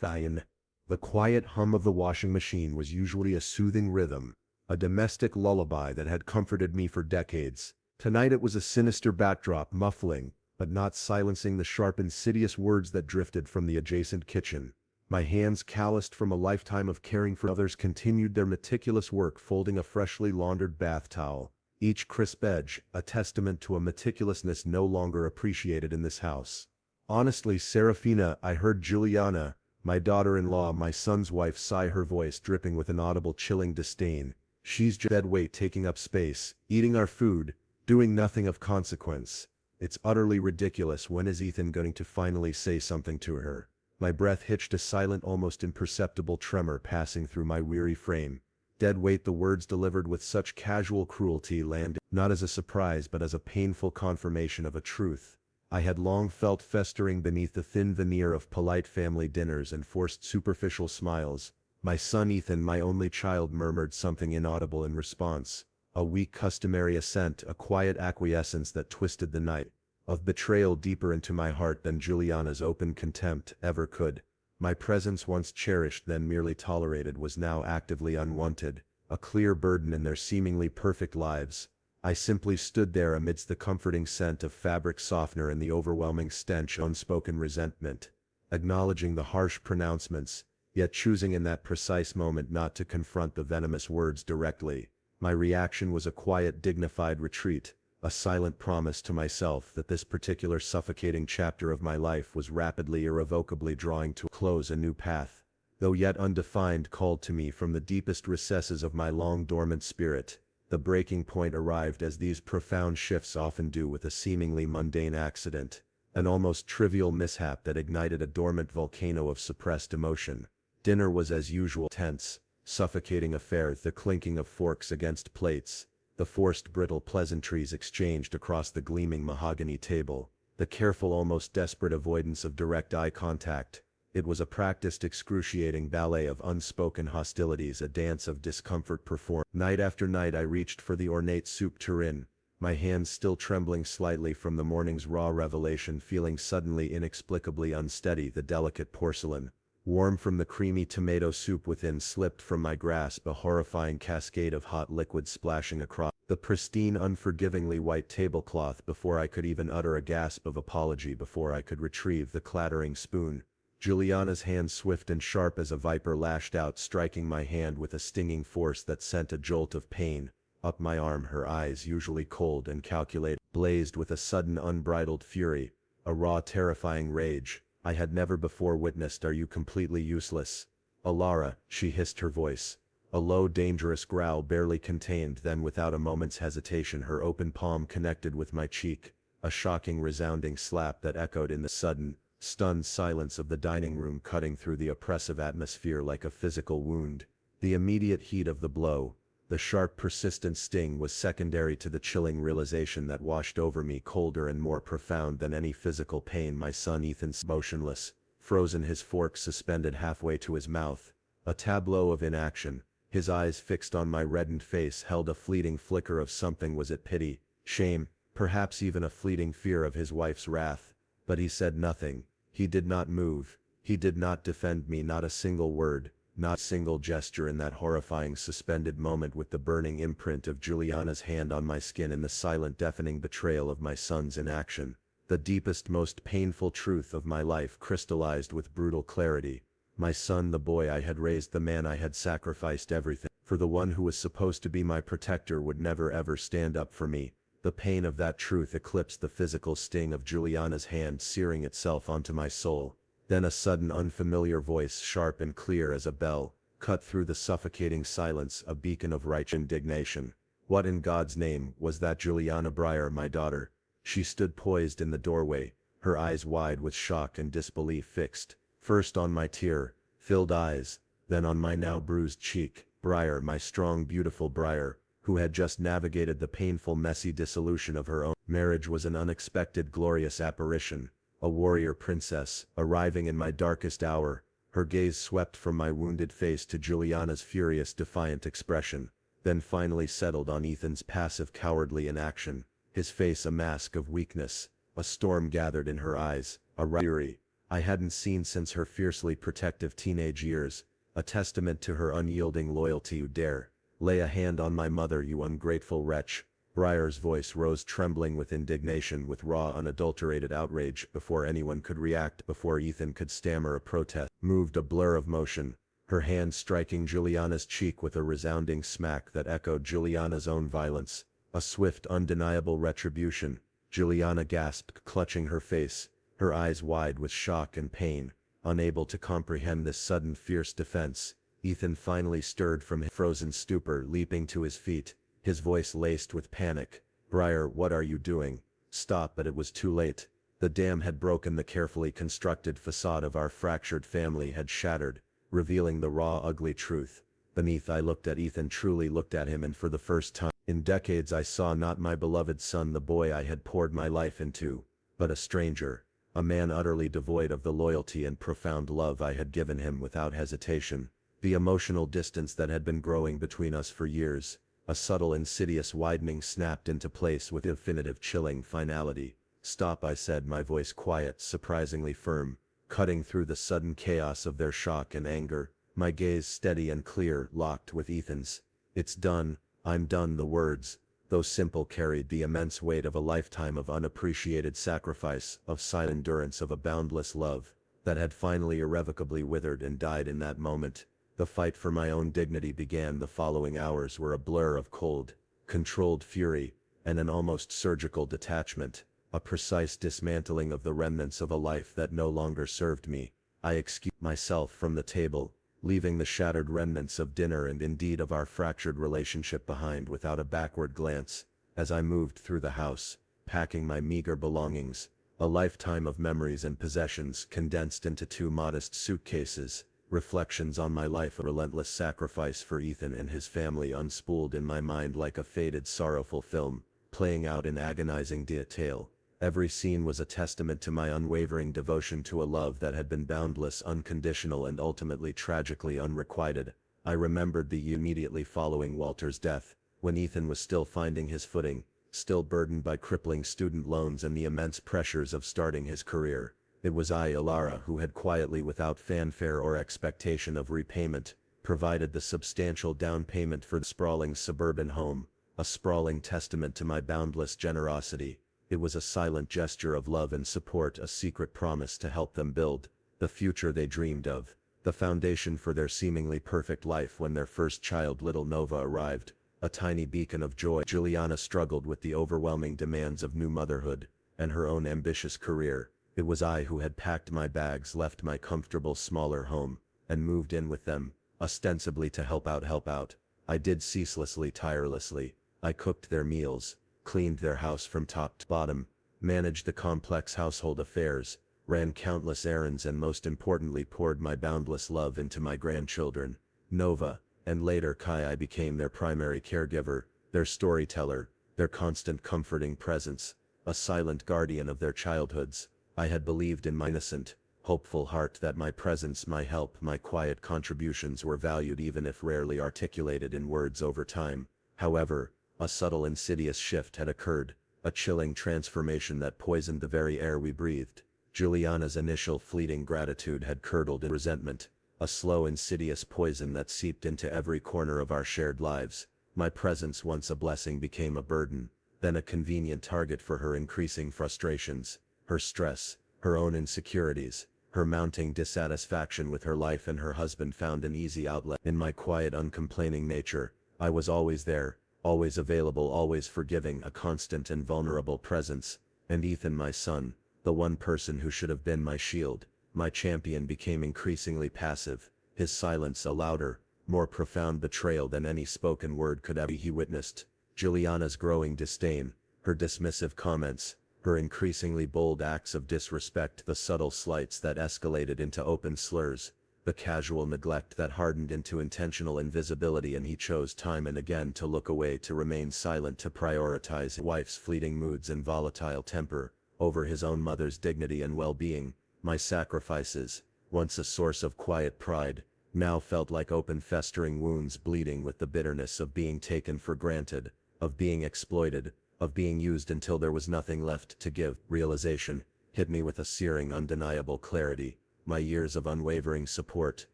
Thian. The quiet hum of the washing machine was usually a soothing rhythm, a domestic lullaby that had comforted me for decades. Tonight it was a sinister backdrop, muffling, but not silencing the sharp, insidious words that drifted from the adjacent kitchen. My hands, calloused from a lifetime of caring for others, continued their meticulous work folding a freshly laundered bath towel, each crisp edge a testament to a meticulousness no longer appreciated in this house. "Honestly, Serafina," I heard Juliana, my daughter-in-law, my son's wife, sigh, her voice dripping with an audible chilling disdain. "She's just dead weight, taking up space, eating our food, doing nothing of consequence. It's utterly ridiculous. When is Ethan going to finally say something to her?" My breath hitched, a silent, almost imperceptible tremor passing through my weary frame. Dead weight, the words delivered with such casual cruelty landed not as a surprise but as a painful confirmation of a truth I had long felt festering beneath the thin veneer of polite family dinners and forced superficial smiles. My son Ethan, my only child, murmured something inaudible in response, a weak customary assent, a quiet acquiescence that twisted the night of betrayal deeper into my heart than Juliana's open contempt ever could. My presence, once cherished then merely tolerated, was now actively unwanted, a clear burden in their seemingly perfect lives. I simply stood there amidst the comforting scent of fabric softener and the overwhelming stench of unspoken resentment, acknowledging the harsh pronouncements, yet choosing in that precise moment not to confront the venomous words directly. My reaction was a quiet, dignified retreat, a silent promise to myself that this particular suffocating chapter of my life was rapidly, irrevocably drawing to a close. A new path, though yet undefined, called to me from the deepest recesses of my long-dormant spirit. The breaking point arrived, as these profound shifts often do, with a seemingly mundane accident, an almost trivial mishap that ignited a dormant volcano of suppressed emotion. Dinner was as usual tense, suffocating affair, the clinking of forks against plates, the forced brittle pleasantries exchanged across the gleaming mahogany table, the careful, almost desperate avoidance of direct eye contact. It was a practiced, excruciating ballet of unspoken hostilities, a dance of discomfort performed. Night after night I reached for the ornate soup tureen, my hands still trembling slightly from the morning's raw revelation, feeling suddenly inexplicably unsteady. The delicate porcelain, warm from the creamy tomato soup within, slipped from my grasp, a horrifying cascade of hot liquid splashing across the pristine, unforgivingly white tablecloth before I could even utter a gasp of apology, before I could retrieve the clattering spoon. Juliana's hand, swift and sharp as a viper, lashed out, striking my hand with a stinging force that sent a jolt of pain up my arm. Her eyes, usually cold and calculated, blazed with a sudden, unbridled fury, a raw, terrifying rage I had never before witnessed. "Are you completely useless, Alara?" she hissed, her voice a low, dangerous growl barely contained. Then, without a moment's hesitation, her open palm connected with my cheek, a shocking, resounding slap that echoed in the sudden, stunned silence of the dining room, cutting through the oppressive atmosphere like a physical wound. The immediate heat of the blow, the sharp, persistent sting, was secondary to the chilling realization that washed over me, colder and more profound than any physical pain. My son Ethan, motionless, frozen, his fork suspended halfway to his mouth, a tableau of inaction, his eyes fixed on my reddened face, held a fleeting flicker of something. Was it pity, shame, perhaps even a fleeting fear of his wife's wrath? But he said nothing. He did not move. He did not defend me. Not a single word, not a single gesture in that horrifying suspended moment, with the burning imprint of Juliana's hand on my skin and the silent, deafening betrayal of my son's inaction. The deepest, most painful truth of my life crystallized with brutal clarity. My son, the boy I had raised, the man I had sacrificed everything for, the one who was supposed to be my protector, would never ever stand up for me. The pain of that truth eclipsed the physical sting of Juliana's hand searing itself onto my soul. Then a sudden, unfamiliar voice, sharp and clear as a bell, cut through the suffocating silence, a beacon of righteous indignation. "What in God's name was that?" Juliana Breyer, my daughter. She stood poised in the doorway, her eyes wide with shock and disbelief, fixed first on my tear-filled eyes, then on my now bruised cheek. Breyer, my strong, beautiful Breyer, who had just navigated the painful, messy dissolution of her own marriage, was an unexpected, glorious apparition, a warrior princess, arriving in my darkest hour. Her gaze swept from my wounded face to Juliana's furious, defiant expression, then finally settled on Ethan's passive, cowardly inaction, his face a mask of weakness. A storm gathered in her eyes, a fury, I hadn't seen since her fiercely protective teenage years, a testament to her unyielding loyalty. "You dare lay a hand on my mother, you ungrateful wretch." Briar's voice rose, trembling with indignation, with raw, unadulterated outrage. Before anyone could react, before Ethan could stammer a protest, moved a blur of motion, her hand striking Juliana's cheek with a resounding smack that echoed Juliana's own violence. A swift, undeniable retribution. Juliana gasped, clutching her face, her eyes wide with shock and pain, unable to comprehend this sudden fierce defense. Ethan finally stirred from his frozen stupor, leaping to his feet, his voice laced with panic. "Briar, what are you doing? Stop!" But it was too late. The dam had broken, the carefully constructed facade of our fractured family had shattered, revealing the raw, ugly truth. Beneath, I looked at Ethan, truly looked at him, and for the first time in decades I saw not my beloved son, the boy I had poured my life into, but a stranger, a man utterly devoid of the loyalty and profound love I had given him without hesitation. The emotional distance that had been growing between us for years, a subtle, insidious widening, snapped into place with definitive, chilling finality. "Stop," I said, my voice quiet, surprisingly firm, cutting through the sudden chaos of their shock and anger, my gaze steady and clear, locked with Ethan's. "It's done. I'm done." The words, though simple, carried the immense weight of a lifetime of unappreciated sacrifice, of silent endurance, of a boundless love that had finally irrevocably withered and died in that moment. The fight for my own dignity began. The following hours were a blur of cold, controlled fury, and an almost surgical detachment, a precise dismantling of the remnants of a life that no longer served me. I excused myself from the table, leaving the shattered remnants of dinner and indeed of our fractured relationship behind without a backward glance. As I moved through the house, packing my meager belongings, a lifetime of memories and possessions condensed into 2 modest suitcases, reflections on my life, a relentless sacrifice for Ethan and his family, unspooled in my mind like a faded, sorrowful film, playing out in agonizing detail. Every scene was a testament to my unwavering devotion to a love that had been boundless, unconditional, and ultimately tragically unrequited. I remembered the year immediately following Walter's death, when Ethan was still finding his footing, still burdened by crippling student loans and the immense pressures of starting his career. It was I, Ilara, who had quietly, without fanfare or expectation of repayment, provided the substantial down payment for the sprawling suburban home, a sprawling testament to my boundless generosity. It was a silent gesture of love and support, a secret promise to help them build the future they dreamed of, the foundation for their seemingly perfect life. When their first child, little Nova, arrived, a tiny beacon of joy, Juliana struggled with the overwhelming demands of new motherhood and her own ambitious career. It was I who had packed my bags, left my comfortable smaller home, and moved in with them, ostensibly to help out. I did ceaselessly, tirelessly. I cooked their meals, cleaned their house from top to bottom, managed the complex household affairs, ran countless errands, and most importantly poured my boundless love into my grandchildren. Nova, and later Kai. I became their primary caregiver, their storyteller, their constant comforting presence, a silent guardian of their childhoods. I had believed in my innocent, hopeful heart that my presence, my help, my quiet contributions were valued, even if rarely articulated in words. Over time, however, a subtle, insidious shift had occurred, a chilling transformation that poisoned the very air we breathed. Juliana's initial fleeting gratitude had curdled in resentment, a slow, insidious poison that seeped into every corner of our shared lives. My presence, once a blessing, became a burden, then a convenient target for her increasing frustrations, her stress, her own insecurities, her mounting dissatisfaction with her life and her husband. Found an easy outlet in my quiet, uncomplaining nature. I was always there, always available, always forgiving, a constant and vulnerable presence. And Ethan, my son, the one person who should have been my shield, my champion, became increasingly passive, his silence a louder, more profound betrayal than any spoken word could ever. He witnessed Juliana's growing disdain, her dismissive comments, her increasingly bold acts of disrespect, the subtle slights that escalated into open slurs, the casual neglect that hardened into intentional invisibility. And he chose time and again to look away, to remain silent, to prioritize his wife's fleeting moods and volatile temper over his own mother's dignity and well-being. My sacrifices, once a source of quiet pride, now felt like open, festering wounds, bleeding with the bitterness of being taken for granted, of being exploited, of being used until there was nothing left to give. Realization hit me with a searing, undeniable clarity. My years of unwavering support,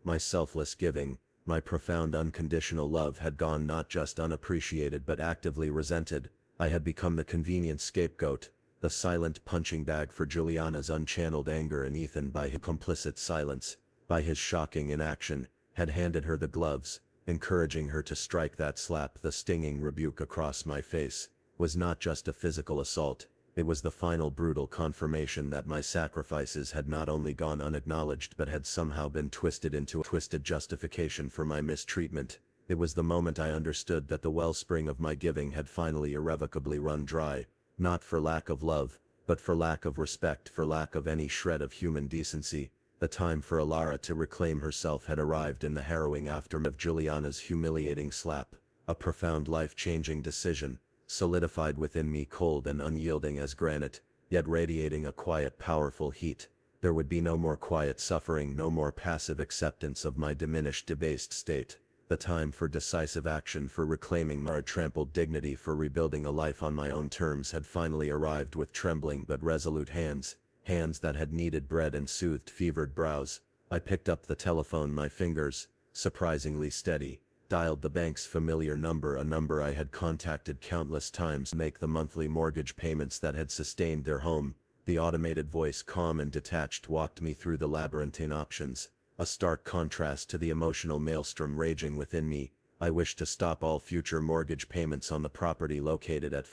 my selfless giving, my profound unconditional love had gone not just unappreciated but actively resented. I had become the convenient scapegoat, the silent punching bag for Juliana's unchanneled anger, and Ethan, by his complicit silence, by his shocking inaction, had handed her the gloves, encouraging her to strike that slap. The stinging rebuke across my face was not just a physical assault, it was the final brutal confirmation that my sacrifices had not only gone unacknowledged but had somehow been twisted into a twisted justification for my mistreatment. It was the moment I understood that the wellspring of my giving had finally irrevocably run dry, not for lack of love, but for lack of respect, for lack of any shred of human decency. The time for Alara to reclaim herself had arrived in the harrowing aftermath of Juliana's humiliating slap. A profound, life-changing decision, solidified within me, cold and unyielding as granite, yet radiating a quiet, powerful heat. There would be no more quiet suffering, no more passive acceptance of my diminished, debased state. The time for decisive action, for reclaiming my trampled dignity, for rebuilding a life on my own terms had finally arrived. With trembling but resolute hands, hands that had kneaded bread and soothed fevered brows, I picked up the telephone, my fingers, surprisingly steady, dialed the bank's familiar number, a number I had contacted countless times to make the monthly mortgage payments that had sustained their home. The automated voice, calm and detached, walked me through the labyrinthine options, a stark contrast to the emotional maelstrom raging within me. I wished to stop all future mortgage payments on the property located at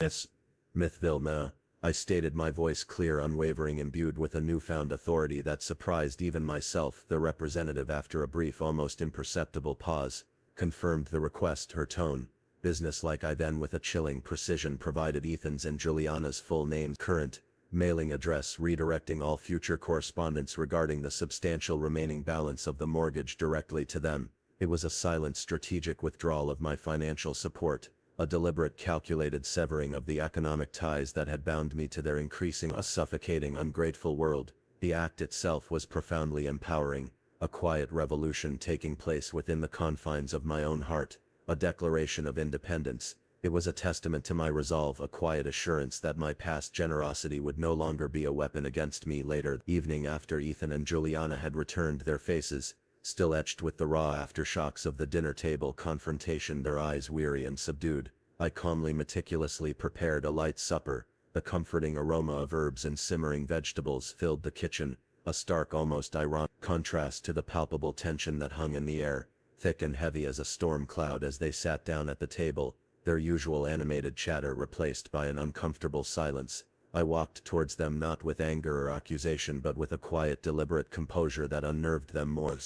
Smithville, Ma. I stated, my voice clear, unwavering, imbued with a newfound authority that surprised even myself. The representative, after a brief, almost imperceptible pause, confirmed the request, her tone businesslike. I then, with a chilling precision, provided Ethan's and Juliana's full names, current mailing address, redirecting all future correspondence regarding the substantial remaining balance of the mortgage directly to them. It was a silent, strategic withdrawal of my financial support, a deliberate, calculated severing of the economic ties that had bound me to their increasing, suffocating, ungrateful world. The act itself was profoundly empowering, a quiet revolution taking place within the confines of my own heart, a declaration of independence. It was a testament to my resolve, a quiet assurance that my past generosity would no longer be a weapon against me later. Evening, after Ethan and Juliana had returned, their faces still etched with the raw aftershocks of the dinner table confrontation, their eyes weary and subdued, I calmly, meticulously prepared a light supper. The comforting aroma of herbs and simmering vegetables filled the kitchen, a stark, almost ironic contrast to the palpable tension that hung in the air, thick and heavy as a storm cloud. As they sat down at the table, their usual animated chatter replaced by an uncomfortable silence, I walked towards them, not with anger or accusation but with a quiet, deliberate composure that unnerved them more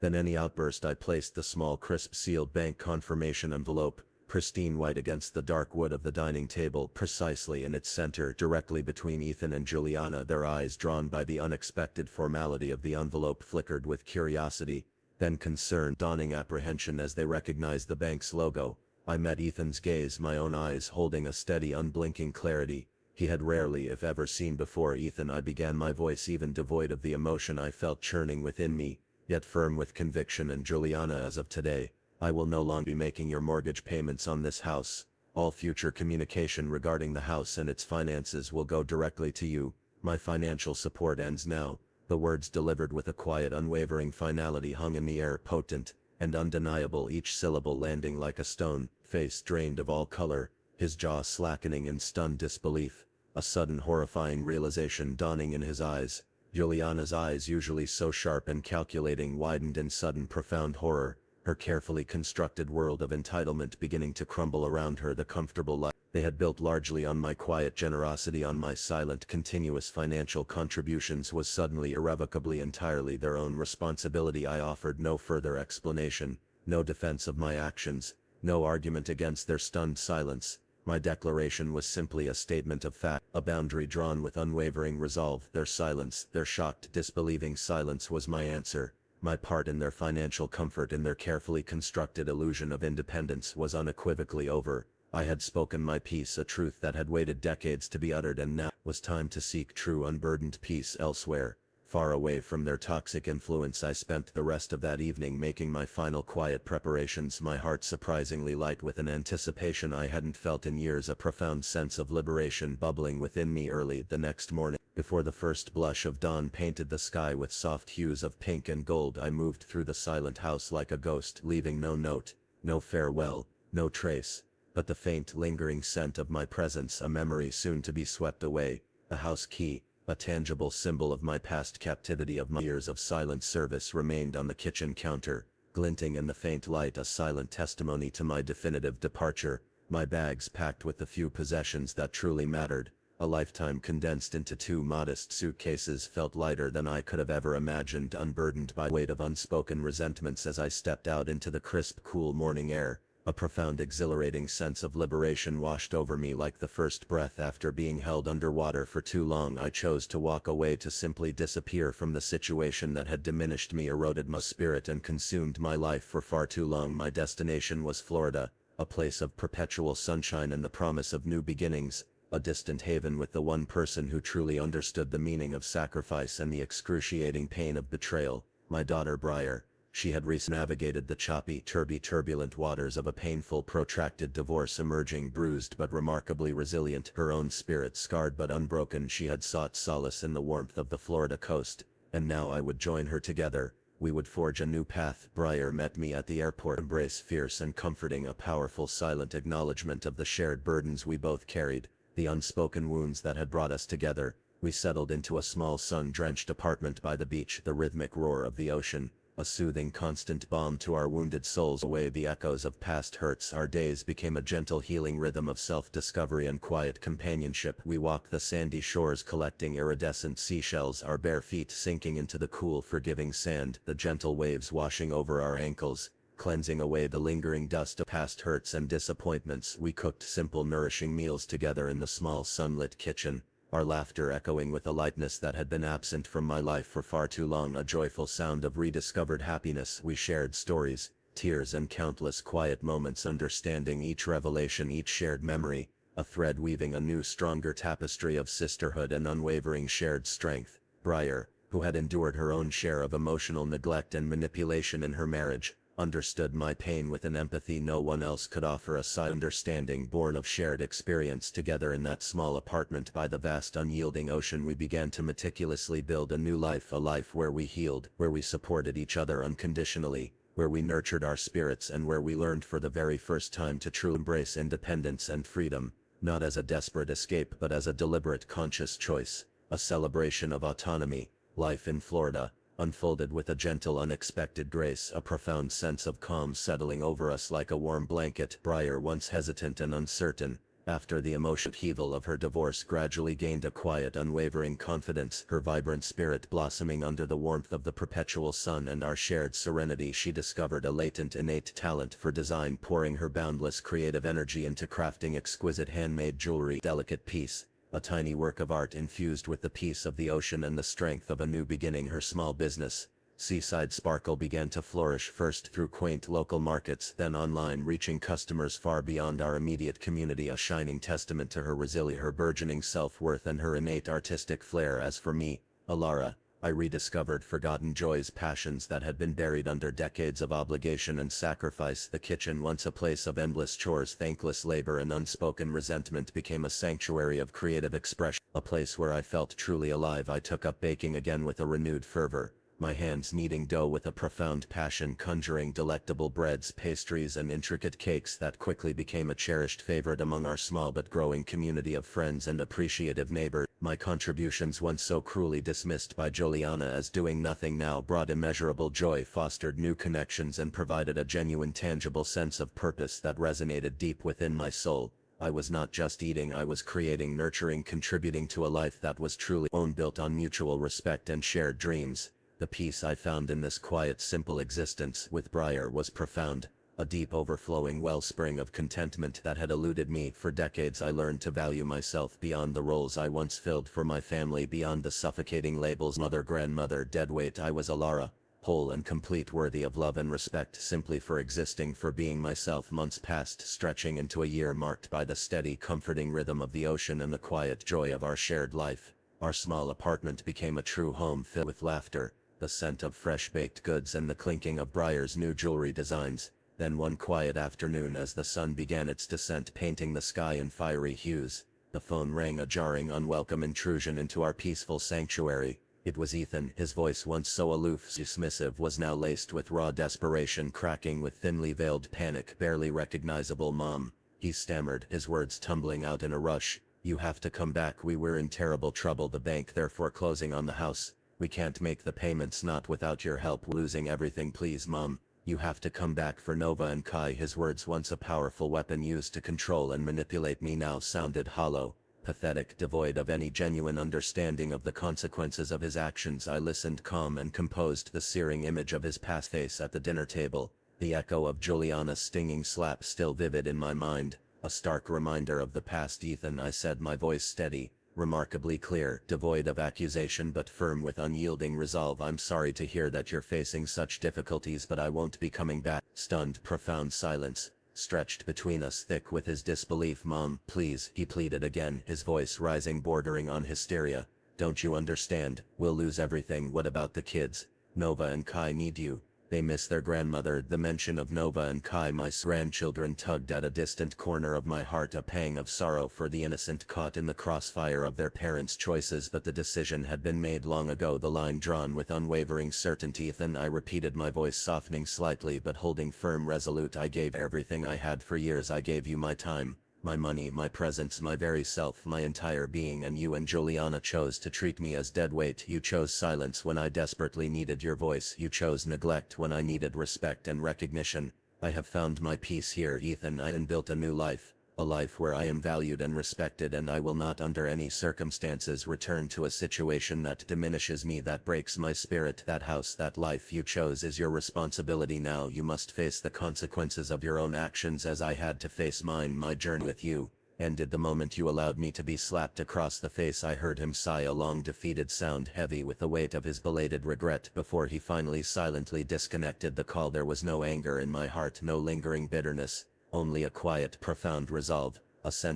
than any outburst. I placed the small, crisp, sealed bank confirmation envelope, pristine white, against the dark wood of the dining table, precisely in its center, directly between Ethan and Juliana. Their eyes, drawn by the unexpected formality of the envelope, flickered with curiosity, then concern, dawning apprehension as they recognized the bank's logo. I met Ethan's gaze, my own eyes holding a steady, unblinking clarity he had rarely, if ever, seen before. Ethan, I began, my voice even devoid of the emotion I felt churning within me, yet firm with conviction. And Juliana, as of today, I will no longer be making your mortgage payments on this house. All future communication regarding the house and its finances will go directly to you. My financial support ends now. The words, delivered with a quiet, unwavering finality, hung in the air, potent and undeniable, each syllable landing like a stone. Face drained of all color, his jaw slackening in stunned disbelief, a sudden horrifying realization dawning in his eyes. Juliana's eyes, usually so sharp and calculating, widened in sudden, profound horror, her carefully constructed world of entitlement beginning to crumble around her. The comfortable life they had built largely on my quiet generosity, on my silent, continuous financial contributions, was suddenly, irrevocably, entirely their own responsibility. I offered no further explanation, no defense of my actions, no argument against their stunned silence. My declaration was simply a statement of fact, a boundary drawn with unwavering resolve. Their silence, their shocked, disbelieving silence, was my answer. My part in their financial comfort, in their carefully constructed illusion of independence, was unequivocally over. I had spoken my piece, a truth that had waited decades to be uttered, and now was time to seek true, unburdened peace elsewhere. Far away from their toxic influence, I spent the rest of that evening making my final quiet preparations, my heart surprisingly light with an anticipation I hadn't felt in years, a profound sense of liberation bubbling within me. Early the next morning, before the first blush of dawn painted the sky with soft hues of pink and gold, I moved through the silent house like a ghost, leaving no note, no farewell, no trace, but the faint, lingering scent of my presence, a memory soon to be swept away, a house key, a tangible symbol of my past captivity. Of my years of silent service remained on the kitchen counter, glinting in the faint light, a silent testimony to my definitive departure, my bags packed with the few possessions that truly mattered. A lifetime condensed into 2 modest suitcases felt lighter than I could have ever imagined, unburdened by the weight of unspoken resentments. As I stepped out into the crisp, cool morning air, a profound, exhilarating sense of liberation washed over me like the first breath after being held underwater for too long. I chose to walk away, to simply disappear from the situation that had diminished me, eroded my spirit, and consumed my life for far too long. My destination was Florida, a place of perpetual sunshine and the promise of new beginnings, a distant haven with the one person who truly understood the meaning of sacrifice and the excruciating pain of betrayal, my daughter Briar. She had recently navigated the choppy, turbulent waters of a painful, protracted divorce, emerging bruised but remarkably resilient, her own spirit scarred but unbroken. She had sought solace in the warmth of the Florida coast, and now I would join her. Together, we would forge a new path. Briar met me at the airport, embrace fierce and comforting, a powerful, silent acknowledgement of the shared burdens we both carried, the unspoken wounds that had brought us together. We settled into a small, sun-drenched apartment by the beach, the rhythmic roar of the ocean, a soothing, constant balm to our wounded souls, away the echoes of past hurts. Our days became a gentle, healing rhythm of self-discovery and quiet companionship. We walked the sandy shores, collecting iridescent seashells, our bare feet sinking into the cool, forgiving sand, the gentle waves washing over our ankles, cleansing away the lingering dust of past hurts and disappointments. We cooked simple, nourishing meals together in the small, sunlit kitchen, our laughter echoing with a lightness that had been absent from my life for far too long, a joyful sound of rediscovered happiness. We shared stories, tears, and countless quiet moments, understanding each revelation, each shared memory, a thread weaving a new, stronger tapestry of sisterhood and unwavering shared strength. Briar, who had endured her own share of emotional neglect and manipulation in her marriage, understood my pain with an empathy no one else could offer, a silent understanding born of shared experience. Together in that small apartment by the vast, unyielding ocean, we began to meticulously build a new life, a life where we healed, where we supported each other unconditionally, where we nurtured our spirits, and where we learned for the very first time to truly embrace independence and freedom, not as a desperate escape but as a deliberate, conscious choice, a celebration of autonomy. Life in Florida unfolded with a gentle, unexpected grace, a profound sense of calm settling over us like a warm blanket. Briar, once hesitant and uncertain, after the emotional upheaval of her divorce, gradually gained a quiet, unwavering confidence, her vibrant spirit blossoming under the warmth of the perpetual sun and our shared serenity. She discovered a latent, innate talent for design, pouring her boundless creative energy into crafting exquisite handmade jewelry, delicate piece, a tiny work of art infused with the peace of the ocean and the strength of a new beginning. Her small business, Seaside Sparkle, began to flourish, first through quaint local markets, then online, reaching customers far beyond our immediate community, a shining testament to her resilience, her burgeoning self-worth, and her innate artistic flair. As for me, Alara, I rediscovered forgotten joys, passions that had been buried under decades of obligation and sacrifice. The kitchen, once a place of endless chores, thankless labor, and unspoken resentment, became a sanctuary of creative expression, a place where I felt truly alive. I took up baking again with a renewed fervor, my hands kneading dough with a profound passion, conjuring delectable breads, pastries, and intricate cakes that quickly became a cherished favorite among our small but growing community of friends and appreciative neighbors. My contributions, once so cruelly dismissed by Juliana as doing nothing, now brought immeasurable joy, fostered new connections, and provided a genuine, tangible sense of purpose that resonated deep within my soul. I was not just eating, I was creating, nurturing, contributing to a life that was truly own, built on mutual respect and shared dreams. The peace I found in this quiet, simple existence with Briar was profound, a deep, overflowing wellspring of contentment that had eluded me for decades. I learned to value myself beyond the roles I once filled for my family, beyond the suffocating labels mother, grandmother, deadweight. I was Alara, whole and complete, worthy of love and respect simply for existing, for being myself. Months passed, stretching into a year marked by the steady, comforting rhythm of the ocean and the quiet joy of our shared life. Our small apartment became a true home filled with laughter, the scent of fresh-baked goods and the clinking of Breyer's new jewelry designs. Then one quiet afternoon, as the sun began its descent painting the sky in fiery hues, the phone rang, a jarring, unwelcome intrusion into our peaceful sanctuary. It was Ethan. His voice, once so aloof, dismissive, was now laced with raw desperation, cracking with thinly veiled panic, barely recognizable. "Mom," he stammered, his words tumbling out in a rush. "You have to come back. We're in terrible trouble. The bank, they're foreclosing on the house. We can't make the payments, not without your help. Losing everything. Please, Mom. You have to come back for Nova and Kai." His words, once a powerful weapon used to control and manipulate me, now sounded hollow, pathetic, devoid of any genuine understanding of the consequences of his actions. I listened, calm and composed, the searing image of his past face at the dinner table, the echo of Juliana's stinging slap still vivid in my mind, a stark reminder of the past. "Ethan," I said, my voice steady, remarkably clear, devoid of accusation but firm with unyielding resolve. "I'm sorry to hear that you're facing such difficulties, but I won't be coming back." Stunned, profound silence stretched between us, thick with his disbelief. "Mom, please," he pleaded again, his voice rising, bordering on hysteria. "Don't you understand? We'll lose everything. What about the kids? Nova and Kai need you. They miss their grandmother." The mention of Nova and Kai, my grandchildren, tugged at a distant corner of my heart, a pang of sorrow for the innocent caught in the crossfire of their parents' choices. But the decision had been made long ago, the line drawn with unwavering certainty. "Ethan," I repeated, my voice softening slightly but holding firm, resolute, "I gave everything I had for years. I gave you my time, my money, my presence, my very self, my entire being, and you and Juliana chose to treat me as dead weight. You chose silence when I desperately needed your voice. You chose neglect when I needed respect and recognition. I have found my peace here, Ethan, and built a new life, a life where I am valued and respected, and I will not under any circumstances return to a situation that diminishes me, that breaks my spirit. That house, that life you chose is your responsibility now. You must face the consequences of your own actions as I had to face mine. My journey with you ended the moment you allowed me to be slapped across the face." I heard him sigh, a long defeated sound heavy with the weight of his belated regret, before he finally silently disconnected the call. There was no anger in my heart, no lingering bitterness, only a quiet, profound resolve, a sense